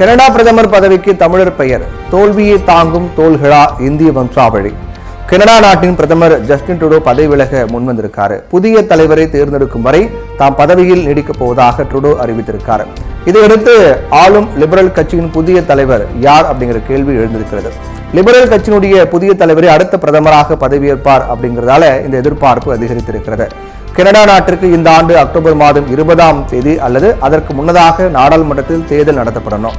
Canada பிரதமர் பதவிக்கு தமிழர் பெயர், தோல்வியை தாங்கும் தோள்களா இந்திய வம்சாவழி. கனடா நாட்டின் பிரதமர் ஜஸ்டின் ட்ரூடோ பதவி விலக முன்வந்திருக்காரு. புதிய தலைவரை தேர்ந்தெடுக்கும் வரை தாம் பதவியில் நீடிக்கப் போவதாக ட்ரூடோ அறிவித்திருக்காரு. இதையடுத்து ஆளும் லிபரல் கட்சியின் புதிய தலைவர் யார் அப்படிங்கிற கேள்வி எழுந்திருக்கிறது. லிபரல் கட்சியினுடைய புதிய தலைவரை அடுத்த பிரதமராக பதவியேற்பார் அப்படிங்கிறதால இந்த எதிர்பார்ப்பு அதிகரித்திருக்கிறது. கனடா நாட்டிற்கு இந்த ஆண்டு அக்டோபர் மாதம் 20ஆம் தேதி அல்லது அதற்கு முன்னதாக நாடாளுமன்றத்தில் தேர்தல் நடத்தப்படணும்.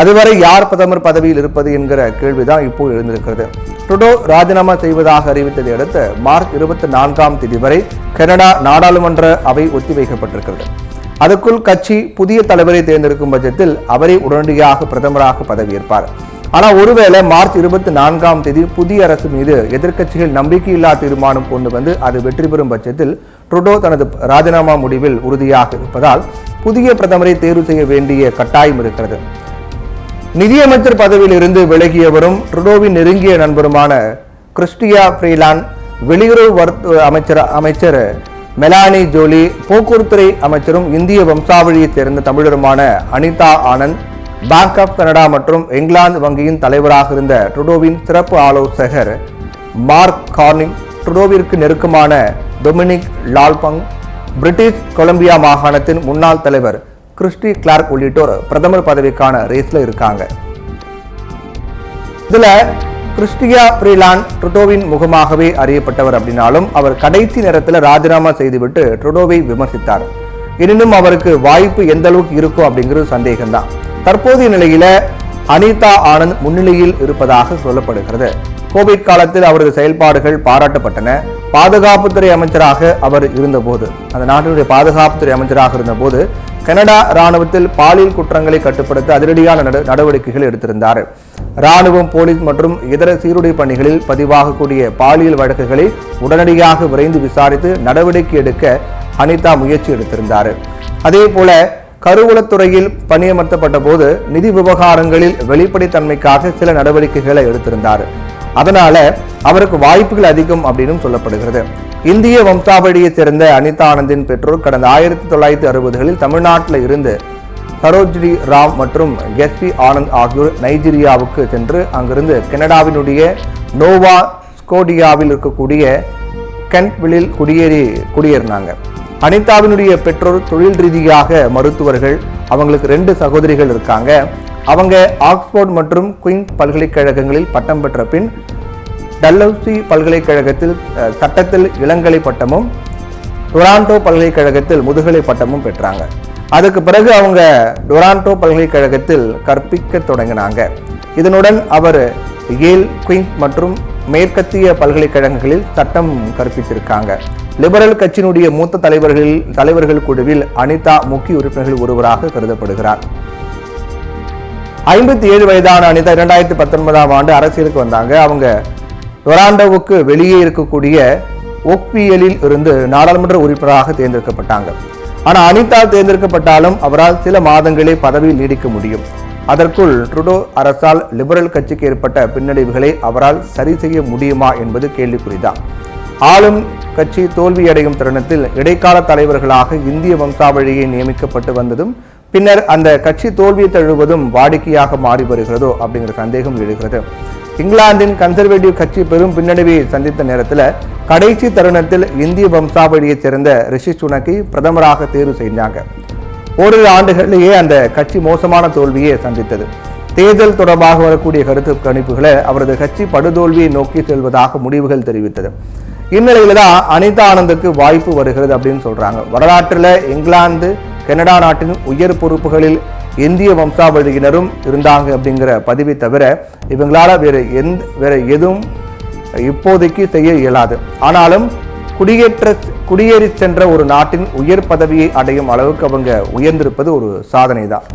அதுவரை யார் பிரதமர் பதவியில் இருப்பது என்கிற கேள்விதான் இப்போ எழுந்திருக்கிறது. ட்ரூடோ ராஜினாமா செய்வதாக அறிவித்ததை அடுத்து மார்ச் 24ஆம் தேதி வரை கனடா நாடாளுமன்ற அவை ஒத்திவைக்கப்பட்டிருக்கிறது. அதுக்குள் கட்சி புதிய தலைவரை தேர்ந்தெடுக்கும் பட்சத்தில் அவரை உடனடியாக பிரதமராக பதவியேற்பார். ஆனால் ஒருவேளை மார்ச் 24ஆம் தேதி புதிய அரசு மீது எதிர்க்கட்சிகள் நம்பிக்கையில்லா தீர்மானம் கொண்டு வந்து அது வெற்றி பெறும் பட்சத்தில் ட்ரூடோ தனது ராஜினாமா முடிவில் உறுதியாக இருப்பதால் புதிய பிரதமரை தேர்வு செய்ய வேண்டிய கட்டாயம் இருக்கிறது. நிதியமைச்சர் பதவியில் இருந்து விலகியவரும் ட்ரூடோவின் நெருங்கிய நண்பருமான கிறிஸ்டியா ஃப்ரீலாண்ட், வெளியுறவு அமைச்சர் மெலானி ஜோலி, போக்குவரத்துறை அமைச்சரும் இந்திய வம்சாவழியைச் சேர்ந்த தமிழருமான Anita Anand, bank of Canada மற்றும் இங்கிலாந்து வங்கியின் தலைவராக இருந்த ட்ரூடோவின் சிறப்பு ஆலோசகர் மார்க் கார்னிங், ட்ரூடோவிற்கு நெருக்கமான டொமினிக் லால்பங், பிரிட்டிஷ் கொலம்பியா மாகாணத்தின் முன்னாள் தலைவர் கிறிஸ்டி கிளார்க் உள்ளிட்டோர் பிரதமர் பதவிக்கான ரேஸ்ல இருக்காங்க. இதுல கிறிஸ்டியா ஃப்ரீலாண்ட் ட்ரூடோவின் முகமாகவே அறியப்பட்டவர் அப்படின்னாலும் அவர் கடைசி நேரத்தில் ராஜினாமா செய்துவிட்டு ட்ரூடோவை விமர்சித்தார். எனினும் அவருக்கு வாய்ப்பு எந்த அளவுக்கு இருக்கும் அப்படிங்கிறது சந்தேகம்தான். தற்போதைய நிலையில அனிதா ஆனந்த் முன்னிலையில் இருப்பதாக சொல்லப்படுகிறது. கோவிட் காலத்தில் அவரது செயல்பாடுகள் பாராட்டப்பட்டன. பாதுகாப்புத்துறை அமைச்சராக அவர் இருந்தபோது, அந்த நாட்டினுடைய பாதுகாப்புத்துறை அமைச்சராக இருந்தபோது கனடா ராணுவத்தில் பாலியல் குற்றங்களை கட்டுப்படுத்த அதிரடியான நடவடிக்கைகள் எடுத்திருந்தார். ராணுவம், போலீஸ் மற்றும் இதர சீருடை பணிகளில் பதிவாகக்கூடிய பாலியல் வழக்குகளை உடனடியாக விரைந்து விசாரித்து நடவடிக்கை எடுக்க அனிதா முயற்சி எடுத்திருந்தார். அதே போல கருவூலத்துறையில் பணியமர்த்தப்பட்ட போது நிதி விவகாரங்களில் வெளிப்படைத்தன்மைக்காக சில நடவடிக்கைகளை எடுத்திருந்தார். அதனால அவருக்கு வாய்ப்புகள் அதிகம் அப்படின்னு சொல்லப்படுகிறது. இந்திய வம்சாவழியைச் சேர்ந்த அனிதா ஆனந்தின் பெற்றோர் கடந்த 1960களில் தமிழ்நாட்டில் இருந்து சரோஜினி ராம் மற்றும் எஸ்பி ஆனந்த் ஆகியோர் நைஜீரியாவுக்கு சென்று அங்கிருந்து கனடாவினுடைய நோவா ஸ்கோடியாவில் இருக்கக்கூடிய கென்ட்வில்லில் குடியேறினாங்க. அனிதாவினுடைய பெற்றோர் தொழில் ரீதியாக மருத்துவர்கள். அவங்களுக்கு 2 சகோதரிகள் இருக்காங்க. அவங்க ஆக்ஸ்போர்ட் மற்றும் குயின்ஸ் பல்கலைக்கழகங்களில் பட்டம் பெற்ற பின் டல்ஹவுசி பல்கலைக்கழகத்தில் சட்டத்தில் இளங்கலை பட்டமும், டொராண்டோ பல்கலைக்கழகத்தில் முதுகலை பட்டமும் பெற்றாங்க. அதுக்கு பிறகு அவங்க டொராண்டோ பல்கலைக்கழகத்தில் கற்பிக்க தொடங்கினாங்க. இதனுடன் அவர் ஏல், குயின்ஸ் மற்றும் மேற்கத்திய பல்கலைக்கழகங்களில் சட்டம் கற்பித்திருக்காங்க. லிபரல் கட்சியினுடைய மூத்த தலைவர்கள் குழுவில் அனிதா முக்கிய உறுப்பினர்கள் ஒருவராக கருதப்படுகிறார். 57 வயதான அனிதா 2019ஆம் ஆண்டு அரசியலுக்கு வந்தாங்க. அவங்க டொராண்டோவுக்கு வெளியே இருக்கக்கூடிய ஓக்வியலில் இருந்து நாடாளுமன்ற உறுப்பினராக தேர்ந்தெடுக்கப்பட்டாங்க. ஆனால் அனிதா தேர்ந்தெடுக்கப்பட்டாலும் அவரால் சில மாதங்களே பதவியில் நீடிக்க முடியும். அதற்குள் ட்ரூடோ அரசால் லிபரல் கட்சிக்கு ஏற்பட்ட பின்னடைவுகளை அவரால் சரி செய்ய முடியுமா என்பது கேள்விக்குறிதான். ஆளும் கட்சி தோல்வியடையும் தருணத்தில் இடைக்கால தலைவர்களாக இந்திய வம்சாவழியை நியமிக்கப்பட்டு வந்ததும் பின்னர் அந்த கட்சி தோல்வியை தழுவதும் வாடிக்கையாக மாறி வருகிறதோ அப்படிங்கிற சந்தேகம் எழுகிறது. இங்கிலாந்தின் கன்சர்வேட்டிவ் கட்சி பெரும் பின்னடைவை சந்தித்த நேரத்தில் கடைசி தருணத்தில் இந்திய வம்சாவழியைச் சேர்ந்த ரிஷி சுனக்கை பிரதமராக தேர்வு செய்தாங்க. ஓரிரு ஆண்டுகளிலேயே அந்த கட்சி மோசமான தோல்வியை சந்தித்தது. தேர்தல் தொடர்பாக வரக்கூடிய கருத்து கணிப்புகளை அவரது கட்சி படுதோல்வியை நோக்கி செல்வதாக முடிவுகள் தெரிவித்தது. இந்நிலையில தான் அனிதா ஆனந்துக்கு வாய்ப்பு வருகிறது அப்படின்னு சொல்றாங்க. வரலாற்றில் இங்கிலாந்து, கனடா நாட்டின் உயர் பொறுப்புகளில் இந்திய வம்சாவழியினரும் இருந்தாங்க அப்படிங்கிற பதிவை தவிர இவங்களால வேற எதுவும் இப்போதைக்கு செய்ய இயலாது. ஆனாலும் குடியேறி சென்ற ஒரு நாட்டின் உயர் பதவியை அடையும் அளவுக்கு அவங்க உயர்ந்திருப்பது ஒரு சாதனை தான்.